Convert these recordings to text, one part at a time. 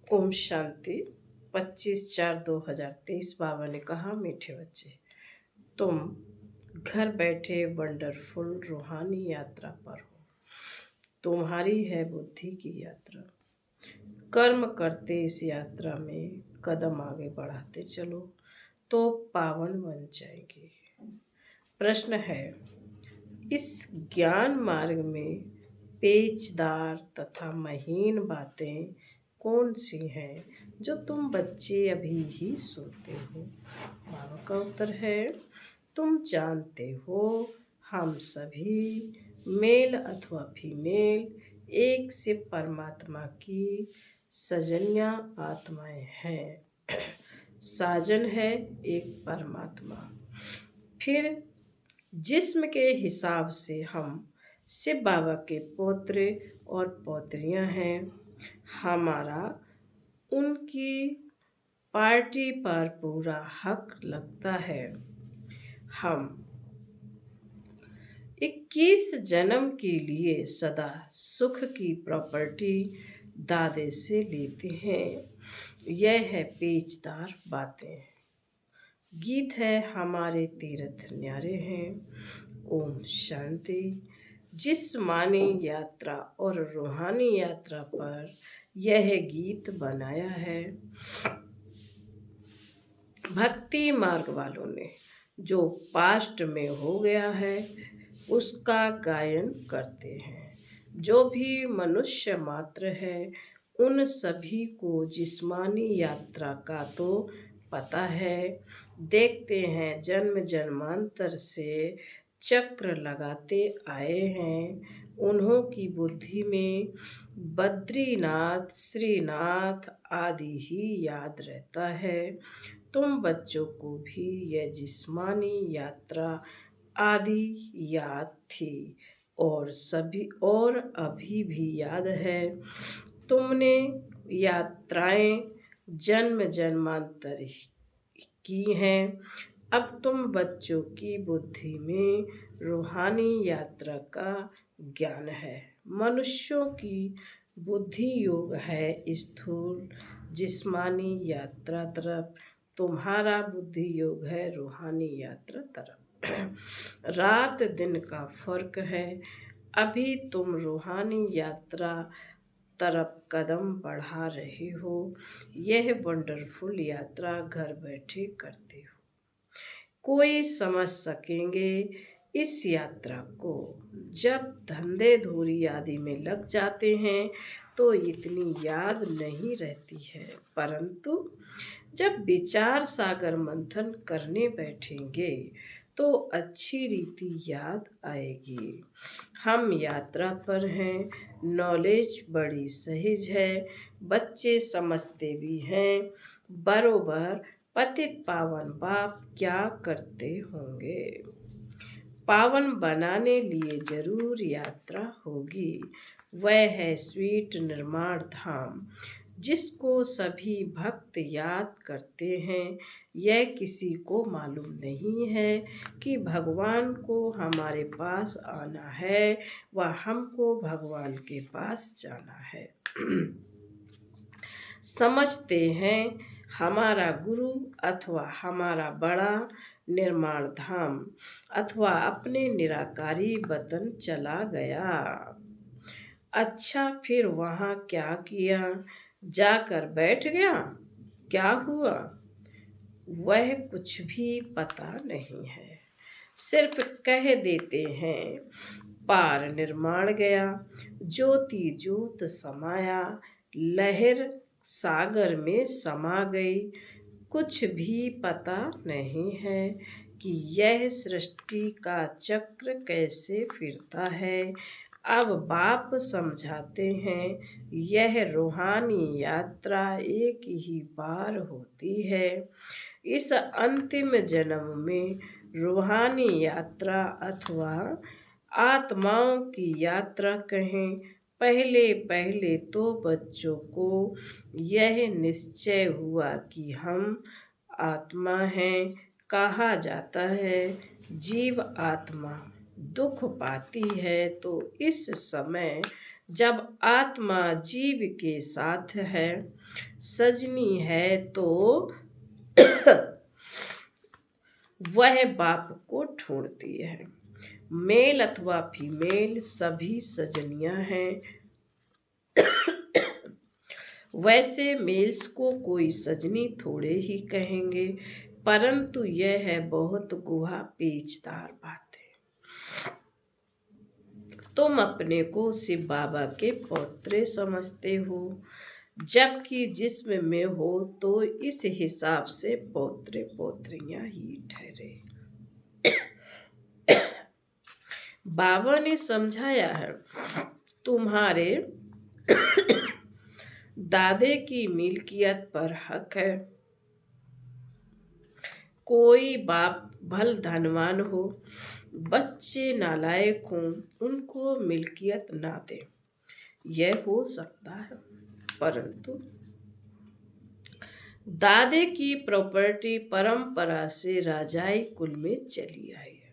ओम शांति। 25/4/2023 बाबा ने कहा, मीठे बच्चे, तुम घर बैठे वंडरफुल रूहानी यात्रा पर हो। तुम्हारी है बुद्धि की यात्रा। कर्म करते इस यात्रा में कदम आगे बढ़ाते चलो तो पावन बन जाएंगे। प्रश्न है, इस ज्ञान मार्ग में पेचदार तथा महीन बातें कौन सी हैं जो तुम बच्चे अभी ही सुनते हो? बाबा का उत्तर है, तुम जानते हो हम सभी मेल अथवा फीमेल एक से परमात्मा की सजनिया आत्माएं हैं। साजन है एक परमात्मा। फिर जिस्म के हिसाब से हम शिव बाबा के पौत्र और पौत्रियां हैं। हमारा उनकी पार्टी पर पूरा हक लगता है। हम 21 जन्म के लिए सदा सुख की प्रॉपर्टी दादे से लेते हैं। यह है पेचदार बातें। गीत है, हमारे तीर्थ न्यारे हैं। ओम शांति। जिस्मानी यात्रा और रूहानी यात्रा पर यह गीत बनाया है भक्ति मार्ग वालों ने। जो पास्ट में हो गया है उसका गायन करते हैं। जो भी मनुष्य मात्र है उन सभी को जिस्मानी यात्रा का तो पता है। देखते हैं जन्म जन्मांतर से चक्र लगाते आए हैं। उन्हों की बुद्धि में बद्रीनाथ, श्रीनाथ आदि ही याद रहता है। तुम बच्चों को भी यह जिस्मानी यात्रा आदि याद थी और अभी भी याद है। तुमने यात्राएं जन्म जन्मांतर की हैं। अब तुम बच्चों की बुद्धि में रूहानी यात्रा का ज्ञान है। मनुष्यों की बुद्धि योग है स्थूल जिस्मानी यात्रा तरफ। तुम्हारा बुद्धि योग है रूहानी यात्रा तरफ। रात दिन का फर्क है। अभी तुम रूहानी यात्रा तरफ कदम बढ़ा रहे हो। यह वंडरफुल यात्रा घर बैठे करते हो। कोई समझ सकेंगे इस यात्रा को। जब धंधे धूरी आदि में लग जाते हैं तो इतनी याद नहीं रहती है, परंतु जब विचार सागर मंथन करने बैठेंगे तो अच्छी रीति याद आएगी। हम यात्रा पर हैं। नॉलेज बड़ी सहज है। बच्चे समझते भी हैं। बरोबर पतित पावन बाप क्या करते होंगे। पावन बनाने लिए जरूर यात्रा होगी। वह है स्वीट निर्माण धाम, जिसको सभी भक्त याद करते हैं। यह किसी को मालूम नहीं है कि भगवान को हमारे पास आना है व हमको भगवान के पास जाना है। समझते हैं हमारा गुरु अथवा हमारा बड़ा निर्माण धाम अथवा अपने निराकारी वतन चला गया। अच्छा, फिर वहाँ क्या किया? जाकर बैठ गया? क्या हुआ? वह कुछ भी पता नहीं है। सिर्फ कह देते हैं पार निर्माण गया। ज्योति ज्योत समाया, लहर सागर में समा गई। कुछ भी पता नहीं है कि यह सृष्टि का चक्र कैसे फिरता है। अब बाप समझाते हैं यह रूहानी यात्रा एक ही बार होती है। इस अंतिम जन्म में रूहानी यात्रा अथवा आत्माओं की यात्रा कहें। पहले पहले तो बच्चों को यह निश्चय हुआ कि हम आत्मा हैं। कहा जाता है जीव आत्मा दुख पाती है तो इस समय जब आत्मा जीव के साथ है, सजनी है, तो वह बाप को ढूंढती है। मेल अथवा फीमेल सभी सजनियां हैं। वैसे मेल्स को कोई सजनी थोड़े ही कहेंगे, परंतु यह है बहुत गुहा पेचदार बात है। तुम अपने को शिव बाबा के पौत्रे समझते हो, जबकि जिस्म में हो तो इस हिसाब से पौत्रे पौत्रियां ही ठहरे। बाबा ने समझाया है, तुम्हारे दादे की मिल्कियत पर हक है। कोई बाप भल धनवान हो, बच्चे नालायक हों, उनको मिल्कियत ना दे, यह हो सकता है, परंतु दादे की प्रॉपर्टी परंपरा से राजाई कुल में चली आई है।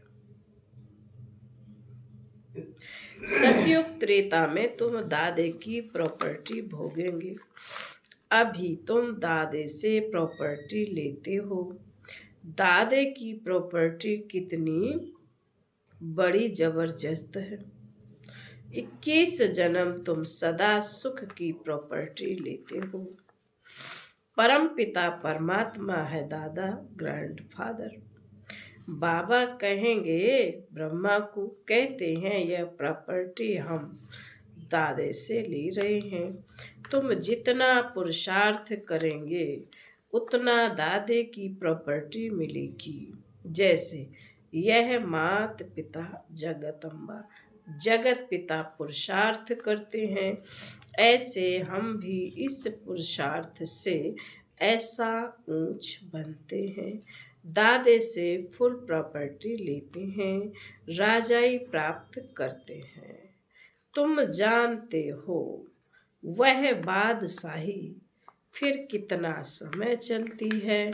सतयुग त्रेता में तुम दादे की प्रॉपर्टी भोगेंगे। अभी तुम दादे से प्रॉपर्टी लेते हो। दादे की प्रॉपर्टी कितनी बड़ी जबरदस्त है। 21 जन्म तुम सदा सुख की प्रॉपर्टी लेते हो। परम पिता परमात्मा है दादा, ग्रैंडफादर। बाबा कहेंगे ब्रह्मा को, कहते हैं यह प्रॉपर्टी हम दादे से ले रहे हैं। तुम जितना पुरुषार्थ करेंगे उतना दादे की प्रॉपर्टी मिलेगी। जैसे यह मात पिता जगदम्बा जगत पिता पुरुषार्थ करते हैं, ऐसे हम भी इस पुरुषार्थ से ऐसा ऊंच बनते हैं, दादे से फुल प्रॉपर्टी लेते हैं, राजाई प्राप्त करते हैं। तुम जानते हो वह बादशाही फिर कितना समय चलती है।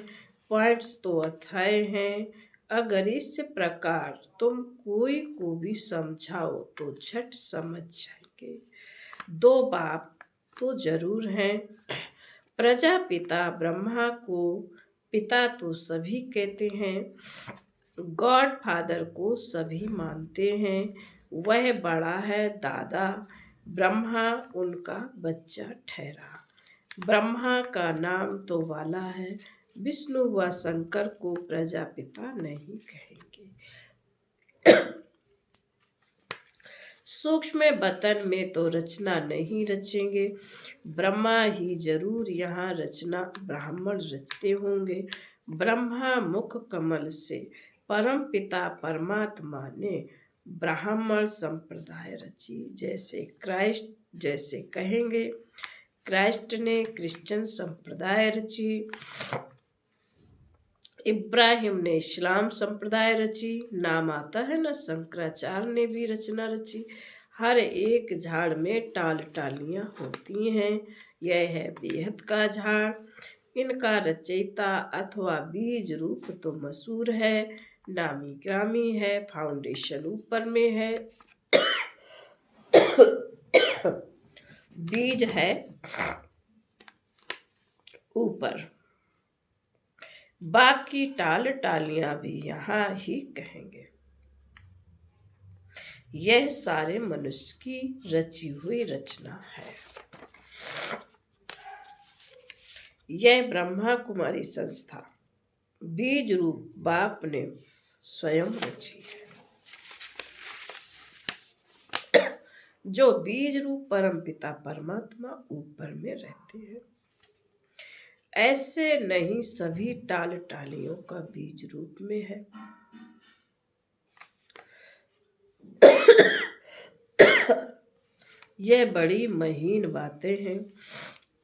पॉइंट्स तो अथाह हैं। अगर इस प्रकार तुम कोई को भी समझाओ तो झट समझ जाएंगे। 2 बाप तो जरूर हैं। प्रजापिता ब्रह्मा को पिता तो सभी कहते हैं, गॉड फादर को सभी मानते हैं। वह बड़ा है दादा, ब्रह्मा उनका बच्चा ठहरा। ब्रह्मा का नाम तो वाला है, विष्णु व शंकर को प्रजापिता नहीं कहेंगे। सूक्ष्म बतन में तो रचना नहीं रचेंगे, ब्रह्मा ही जरूर यहाँ रचना ब्राह्मण रचते होंगे। ब्रह्मा मुख कमल से परम पिता परमात्मा ने ब्राह्मण संप्रदाय रची। जैसे कहेंगे क्राइस्ट ने क्रिश्चियन संप्रदाय रची, इब्राहिम ने इस्लाम संप्रदाय रची। नाम आता है ना, शंकराचार्य ने भी रचना रची। हर एक झाड़ में टाल टालियां होती हैं। यह है बेहद का झाड़। इनका रचयिता अथवा बीज रूप तो मशहूर है, नामी ग्रामी है, फाउंडेशन ऊपर में है, बीज है ऊपर, बाकी टाल टालियां भी यहाँ ही कहेंगे। यह सारे मनुष्य की रची हुई रचना है। यह ब्रह्मा कुमारी संस्था बीज रूप बाप ने स्वयं रची है। जो बीज रूप परम पिता परमात्मा ऊपर में रहते हैं। ऐसे नहीं सभी टाल टालियों का बीज रूप में है। यह बड़ी महीन बातें हैं।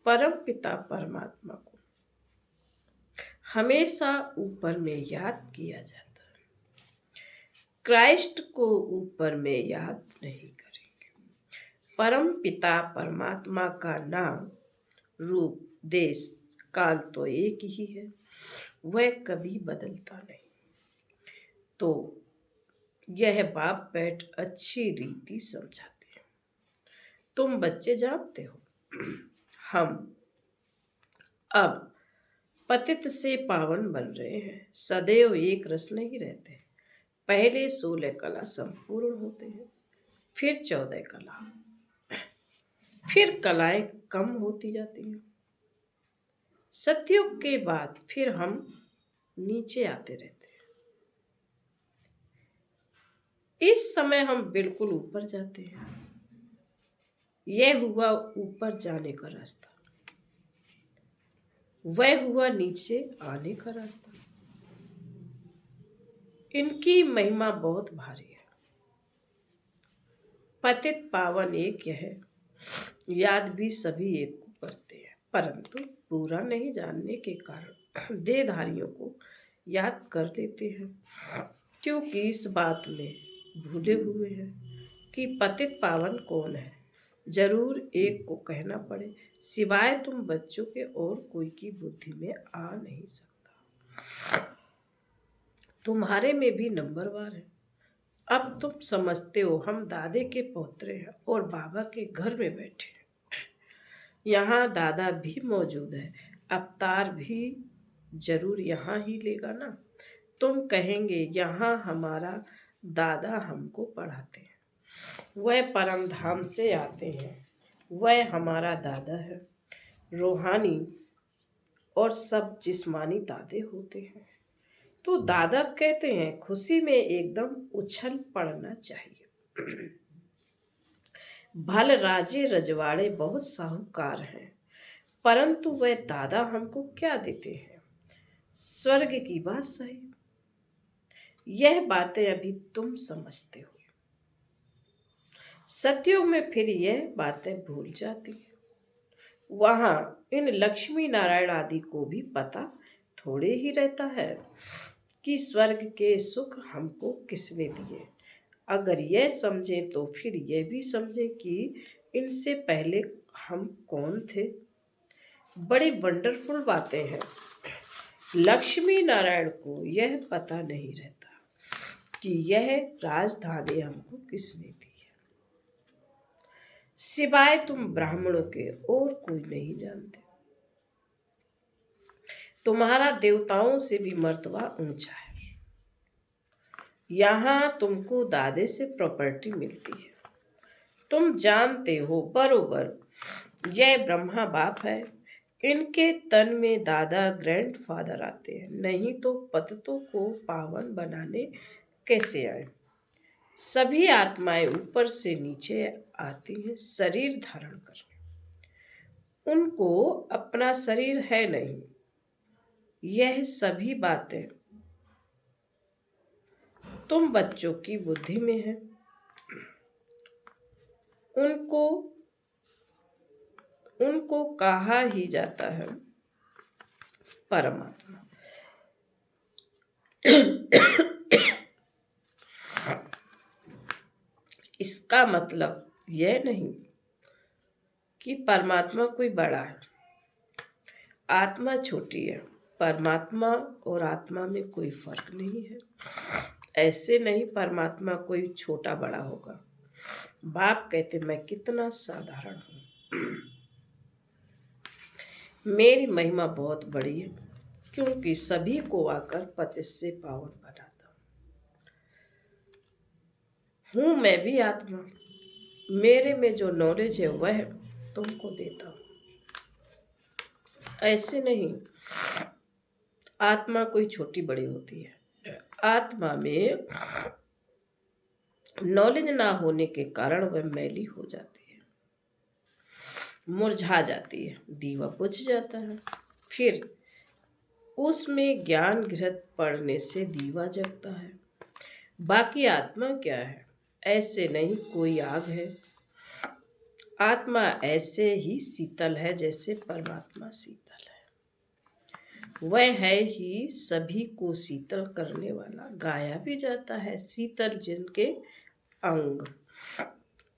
परम पिता परमात्मा को हमेशा ऊपर में याद किया जाता है, क्राइस्ट को ऊपर में याद नहीं करेंगे। परम पिता परमात्मा का नाम, रूप, देश, काल तो एक ही है, वह कभी बदलता नहीं। तो यह बाप बैठ अच्छी रीति समझाते हैं। तुम बच्चे जानते हो, हम अब पतित से पावन बन रहे हैं। सदैव एक रस नहीं रहते। पहले 16 कला संपूर्ण होते हैं, फिर 14 कला, फिर कलाएं कम होती जाती हैं। सतयुग के बाद फिर हम नीचे आते रहते हैं। इस समय हम बिल्कुल ऊपर जाते हैं। यह हुआ ऊपर जाने का रास्ता, वह हुआ नीचे आने का रास्ता। इनकी महिमा बहुत भारी है। पतित पावन एक है, याद भी सभी एक को करते हैं, परंतु पूरा नहीं जानने के कारण देहधारियों को याद कर लेते हैं, क्योंकि इस बात में भूले हुए हैं कि पतित पावन कौन है। जरूर एक को कहना पड़े, सिवाय तुम बच्चों के और कोई की बुद्धि में आ नहीं सकता। तुम्हारे में भी नंबरवार है। अब तुम समझते हो हम दादे के पोतरे हैं और बाबा के घर में बैठे हैं। यहाँ दादा भी मौजूद है, अवतार भी जरूर यहाँ ही लेगा ना। तुम कहेंगे यहाँ हमारा दादा हमको पढ़ाते हैं, वह परम धाम से आते हैं, वह हमारा दादा है। रूहानी और सब जिस्मानी दादे होते हैं। तो दादा कहते हैं खुशी में एकदम उछल पड़ना चाहिए। भल राजे रजवाड़े बहुत साहूकार हैं, परंतु वह दादा हमको क्या देते हैं? स्वर्ग की बात सही। यह बातें अभी तुम समझते हो। सतयुग में फिर यह बातें भूल जाती हैं। वहां इन लक्ष्मी नारायण आदि को भी पता थोड़े ही रहता है कि स्वर्ग के सुख हमको किसने दिए। अगर यह समझे तो फिर यह भी समझे कि इनसे पहले हम कौन थे। बड़ी वंडरफुल बातें हैं। लक्ष्मी नारायण को यह पता नहीं रहता कि यह राजधानी हमको किसने दी है। सिवाय तुम ब्राह्मणों के और कोई नहीं जानते। तुम्हारा देवताओं से भी मर्तबा ऊंचा है। यहां तुमको दादे से प्रॉपर्टी मिलती है। तुम जानते हो बरोबर यह ब्रह्मा बाप है। इनके तन में दादा ग्रैंडफादर आते हैं, नहीं तो पतितों को पावन बनाने कैसे आए। सभी आत्माएं ऊपर से नीचे आती हैं शरीर धारण कर। उनको अपना शरीर है नहीं। यह सभी बातें तुम बच्चों की बुद्धि में है। उनको उनको कहा ही जाता है परमात्मा। इसका मतलब यह नहीं कि परमात्मा कोई बड़ा है, आत्मा छोटी है। परमात्मा और आत्मा में कोई फर्क नहीं है। ऐसे नहीं परमात्मा कोई छोटा बड़ा होगा। बाप कहते मैं कितना साधारण हूँ। मेरी महिमा बहुत बड़ी है, क्योंकि सभी को आकर पतित से पावन बनाता हूँ। मैं भी आत्मा, मेरे में जो नॉलेज है वह तुमको देता हूँ। ऐसे नहीं आत्मा कोई छोटी बड़ी होती है। आत्मा में नॉलेज ना होने के कारण वह मैली हो जाती है, मुरझा जाती है, दीवा बुझ जाता है। फिर उसमें ज्ञान घृत पड़ने से दीवा जगता है। बाकी आत्मा क्या है? ऐसे नहीं कोई आग है। आत्मा ऐसे ही शीतल है जैसे परमात्मा शीतल है। वह है ही सभी को शीतल करने वाला। गाया भी जाता है शीतल जिनके अंग,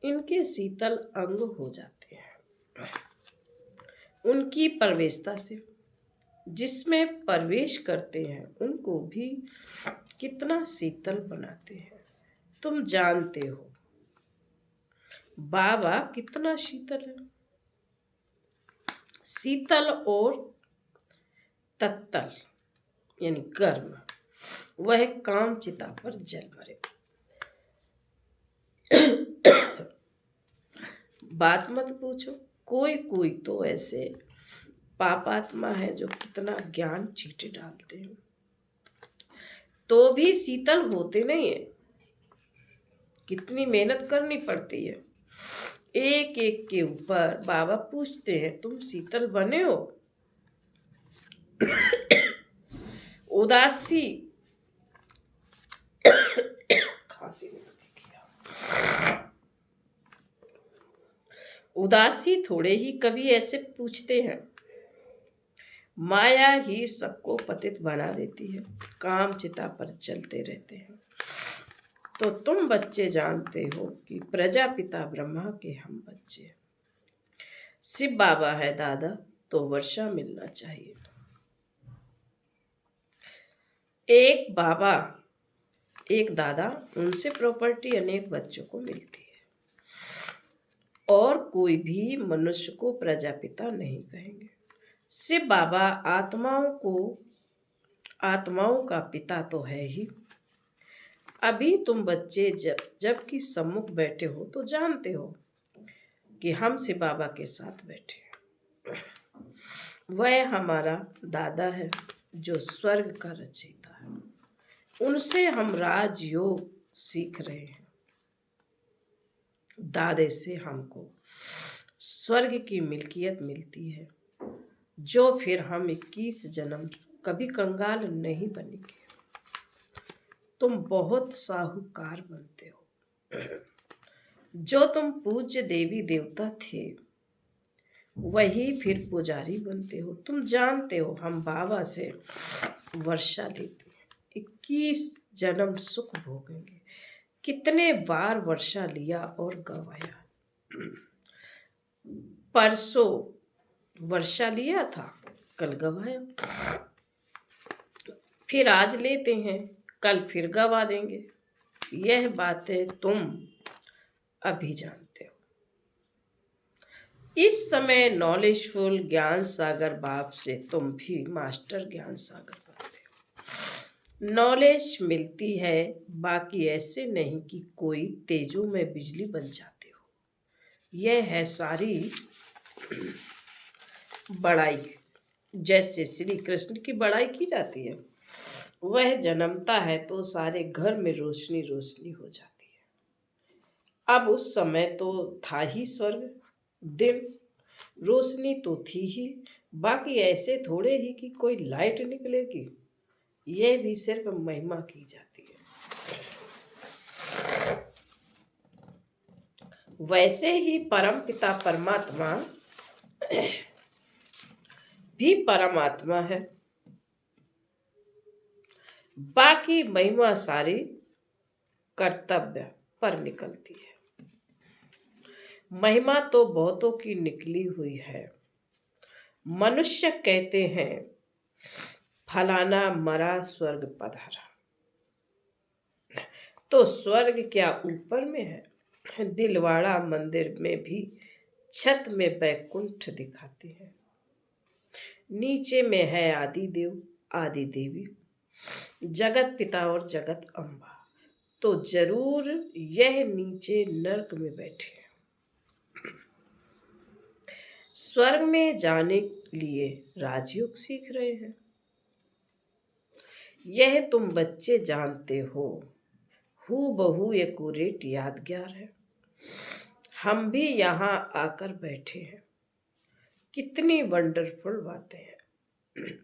इनके शीतल अंग हो जाते हैं उनकी प्रवेशता से। जिसमें प्रवेश करते हैं उनको भी कितना शीतल बनाते हैं। तुम जानते हो बाबा कितना शीतल है, शीतल और तत्तल यानी गर्म, वह काम चिता पर जल मरे। बात मत पूछो, कोई कोई तो ऐसे पापात्मा है जो कितना ज्ञान चीटे डालते हैं तो भी शीतल होते नहीं है। कितनी मेहनत करनी पड़ती है। एक एक के ऊपर बाबा पूछते हैं तुम शीतल बने हो? उदासी खांसी ने दुखी किया। उदासी थोड़े ही कभी ऐसे पूछते हैं। माया ही सबको पतित बना देती है, काम चिता पर चलते रहते हैं। तो तुम बच्चे जानते हो कि प्रजापिता ब्रह्मा के हम बच्चे। शिव बाबा है दादा तो वर्षा मिलना चाहिए। एक बाबा एक दादा, उनसे प्रॉपर्टी अनेक बच्चों को मिलती है। और कोई भी मनुष्य को प्रजापिता नहीं कहेंगे। शिव बाबा आत्माओं का पिता तो है ही। अभी तुम बच्चे जबकि सम्मुख बैठे हो तो जानते हो कि हम शिव बाबा के साथ बैठे हैं। वह हमारा दादा है जो स्वर्ग का रचयिता है। उनसे हम राजयोग सीख रहे हैं। दादे से हमको स्वर्ग की मिल्कियत मिलती है, जो फिर हम 21 जन्म कभी कंगाल नहीं बनेंगे। तुम बहुत साहूकार बनते हो। जो तुम पूज्य देवी देवता थे वही फिर पुजारी बनते हो। तुम जानते हो हम बाबा से वर्षा लेते हैं, 21 जन्म सुख भोगेंगे। कितने बार वर्षा लिया और गवाया। परसों वर्षा लिया था, कल गवाया, फिर आज लेते हैं, कल फिर गवा देंगे। यह बातें तुम अभी जानते हो। इस समय नॉलेजफुल ज्ञान सागर बाप से तुम भी मास्टर ज्ञान सागर बनते हो। नॉलेज मिलती है, बाकी ऐसे नहीं कि कोई तेजों में बिजली बन जाते हो। यह है सारी बड़ाई। जैसे श्री कृष्ण की बड़ाई की जाती है, वह जन्मता है तो सारे घर में रोशनी रोशनी हो जाती है। अब उस समय तो था ही स्वर्ग, दिन, रोशनी तो थी ही। बाकी ऐसे थोड़े ही कि कोई लाइट निकलेगी। यह भी सिर्फ महिमा की जाती है। वैसे ही परम पिता परमात्मा भी परमात्मा है। बाकी महिमा सारी कर्तव्य पर निकलती है। महिमा तो बहुतों की निकली हुई है। मनुष्य कहते हैं फलाना मरा स्वर्ग पधारा, तो स्वर्ग क्या ऊपर में है? दिलवाड़ा मंदिर में भी छत में बैकुंठ दिखाते हैं। नीचे में है आदि देव आदि देवी, जगत पिता और जगत अम्बा। तो जरूर यह नीचे नरक में बैठे हैं। स्वर्ग में जाने के लिए राजयोग सीख रहे हैं। यह तुम बच्चे जानते हो। हूबहू एक्यूरेट यादगार है। हम भी यहाँ आकर बैठे हैं। कितनी वंडरफुल बातें हैं।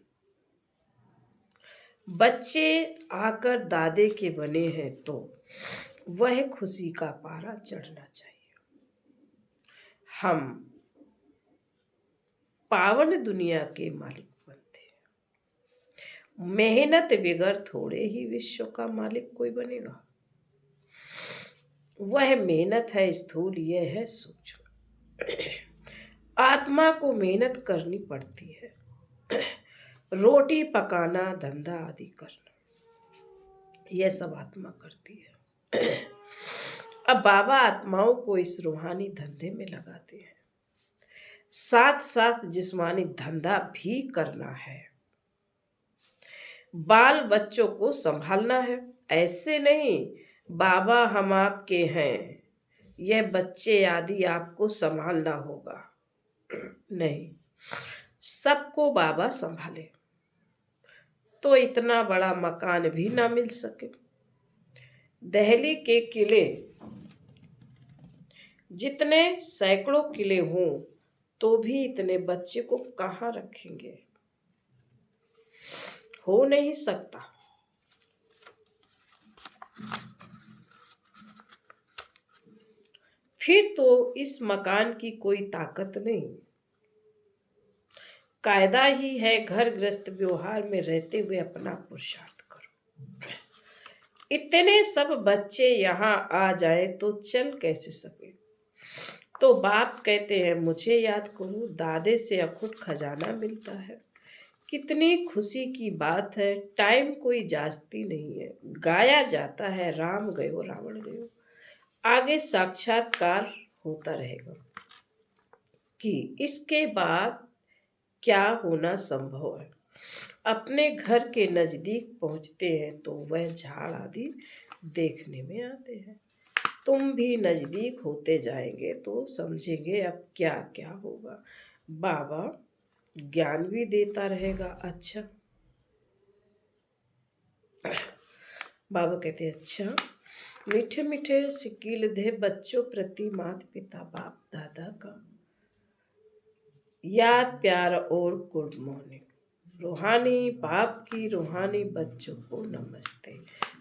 बच्चे आकर दादे के बने हैं तो वह खुशी का पारा चढ़ना चाहिए। हम पावन दुनिया के मालिक बनते हैं। मेहनत बगैर थोड़े ही विश्व का मालिक कोई बनेगा। वह मेहनत है स्थूल, यह है सूक्ष्म। आत्मा को मेहनत करनी पड़ती है। रोटी पकाना, धंधा आदि करना, यह सब आत्मा करती है। अब बाबा आत्माओं को इस रूहानी धंधे में लगाते हैं, साथ साथ जिस्मानी धंधा भी करना है। बाल बच्चों को संभालना है। ऐसे नहीं बाबा हम आपके हैं, यह बच्चे आदि आपको संभालना होगा, नहीं, सबको बाबा संभाले तो इतना बड़ा मकान भी ना मिल सके। दिल्ली के किले जितने सैकड़ों किले हों तो भी इतने बच्चे को कहाँ रखेंगे, हो नहीं सकता। फिर तो इस मकान की कोई ताकत नहीं। कायदा ही है घर गृहस्थ व्यवहार में रहते हुए अपना पुरुषार्थ करो। इतने सब बच्चे यहाँ आ जाए तो चल कैसे सके। तो बाप कहते हैं मुझे याद करो, दादे से अखुट खजाना मिलता है। कितनी खुशी की बात है, टाइम कोई जास्ती नहीं है। गाया जाता है राम गयो रावण गयो, आगे साक्षात्कार होता रहेगा कि इसके बाद क्या होना संभव है। अपने घर के नजदीक पहुंचते हैं तो वह झाड़ आदि देखने में आते हैं। तुम भी नजदीक होते जाएंगे तो समझेंगे अब क्या क्या होगा। बाबा ज्ञान भी देता रहेगा। अच्छा, बाबा कहते हैं अच्छा, मीठे मीठे शिकील दे बच्चों प्रति माता पिता बाप दादा का याद प्यार और गुड मॉर्निंग। रूहानी बाप की रूहानी बच्चों को नमस्ते।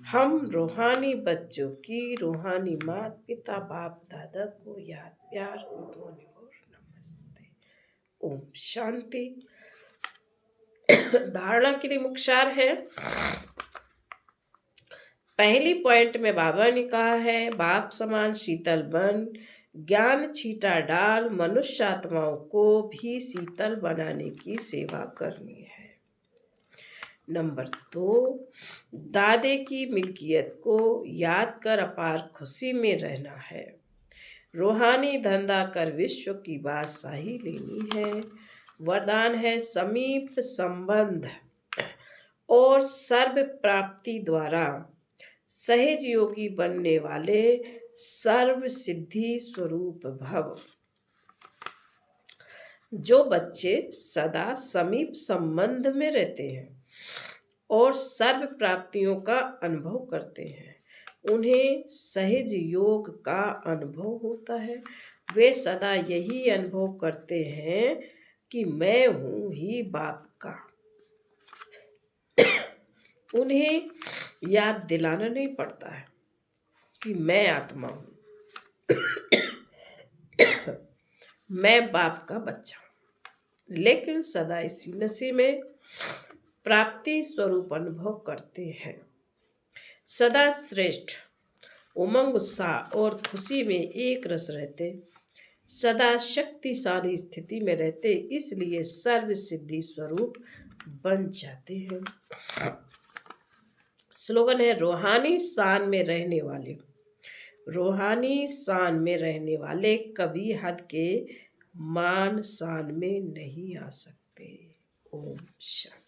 हम रूहानी बच्चों की रूहानी माता पिता बाप दादा को याद प्यार गुड मॉर्निंग और नमस्ते। ओम शांति। धारणा के लिए मुख्य है। पहली पॉइंट में बाबा ने कहा है बाप समान शीतल बन, ज्ञान छीटा डाल, मनुष्य आत्माओं को भी शीतल बनाने की सेवा करनी है। नंबर 2, दादे की मिल्कियत को याद कर अपार खुशी में रहना है। रूहानी धंधा कर विश्व की बादशाही लेनी है। वरदान है समीप संबंध और सर्व प्राप्ति द्वारा सहज योगी बनने वाले सर्व सिद्धि स्वरूप भव। जो बच्चे सदा समीप संबंध में रहते हैं और सर्व प्राप्तियों का अनुभव करते हैं, उन्हें सहज योग का अनुभव होता है। वे सदा यही अनुभव करते हैं कि मैं हूं ही बाप का। उन्हें याद दिलाना नहीं पड़ता है कि मैं आत्मा हूं, मैं बाप का बच्चा हूं, लेकिन सदा इसी नशे में प्राप्ति स्वरूप अनुभव करते हैं। सदा श्रेष्ठ उमंग उत्साह और खुशी में एक रस रहते, सदा शक्तिशाली स्थिति में रहते, इसलिए सर्व सिद्धि स्वरूप बन जाते हैं। स्लोगन है रूहानी शान में रहने वाले। रूहानी शान में रहने वाले कभी हद के मान शान में नहीं आ सकते। ओम शांति।